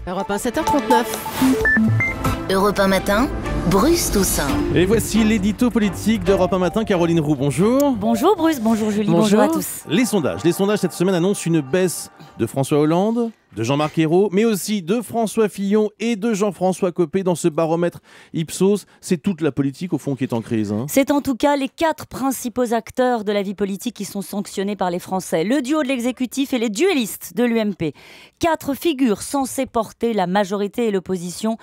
Europe 1, 7h39. Europe 1 matin, Bruce Toussaint. Et voici l'édito politique d'Europe 1 matin. Caroline Roux, bonjour. Bonjour Bruce, bonjour Julie, bonjour à tous. Les sondages cette semaine annoncent une baisse de François Hollande, de Jean-Marc Ayrault, mais aussi de François Fillon et de Jean-François Copé dans ce baromètre Ipsos. C'est toute la politique au fond qui est en crise. C'est en tout cas les 4 principaux acteurs de la vie politique qui sont sanctionnés par les Français. Le duo de l'exécutif et les duellistes de l'UMP. 4 figures censées porter la majorité et l'opposition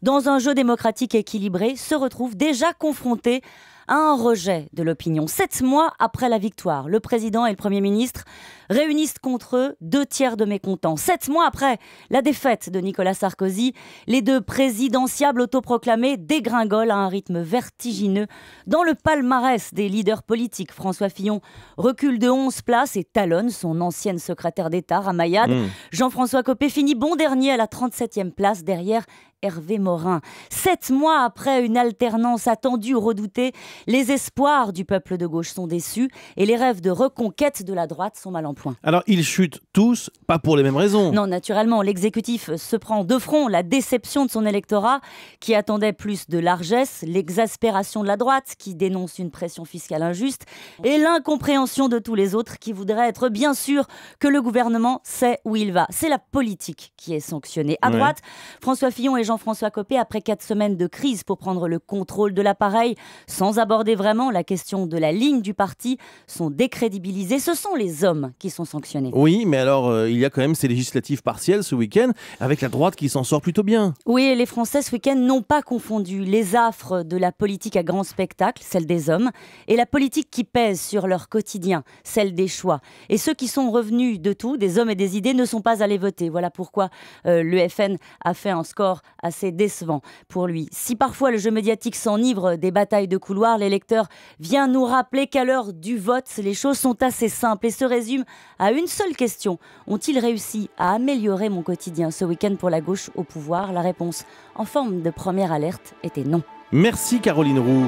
dans un jeu démocratique équilibré se retrouvent déjà confrontés à un rejet de l'opinion. 7 mois après la victoire, le président et le Premier ministre réunissent contre eux 2 tiers de mécontents. 7 mois après la défaite de Nicolas Sarkozy, les 2 présidentiables autoproclamés dégringolent à un rythme vertigineux. Dans le palmarès des leaders politiques, François Fillon recule de 11 places et talonne son ancienne secrétaire d'État, Ramayad. Jean-François Copé finit bon dernier à la 37e place derrière Hervé Morin. 7 mois après une alternance attendue, redoutée, les espoirs du peuple de gauche sont déçus et les rêves de reconquête de la droite sont mal en point. Alors ils chutent tous, pas pour les mêmes raisons. Non, naturellement, l'exécutif se prend de front la déception de son électorat qui attendait plus de largesse, l'exaspération de la droite qui dénonce une pression fiscale injuste et l'incompréhension de tous les autres qui voudraient être bien sûrs que le gouvernement sait où il va. C'est la politique qui est sanctionnée. À droite, François Fillon et Jean-François Copé, après 4 semaines de crise pour prendre le contrôle de l'appareil, sans aborder vraiment la question de la ligne du parti, sont décrédibilisés. Ce sont les hommes qui sont sanctionnés. Oui, mais alors il y a quand même ces législatives partielles ce week-end, avec la droite qui s'en sort plutôt bien. Oui, et les Français ce week-end n'ont pas confondu les affres de la politique à grand spectacle, celle des hommes, et la politique qui pèse sur leur quotidien, celle des choix. Et ceux qui sont revenus de tout, des hommes et des idées, ne sont pas allés voter. Voilà pourquoi le FN a fait un score assez décevant pour lui. Si parfois le jeu médiatique s'enivre des batailles de couloir, l'électeur vient nous rappeler qu'à l'heure du vote, les choses sont assez simples et se résument à une seule question. Ont-ils réussi à améliorer mon quotidien ce week-end pour la gauche au pouvoir? La réponse, en forme de première alerte, était non. Merci Caroline Roux.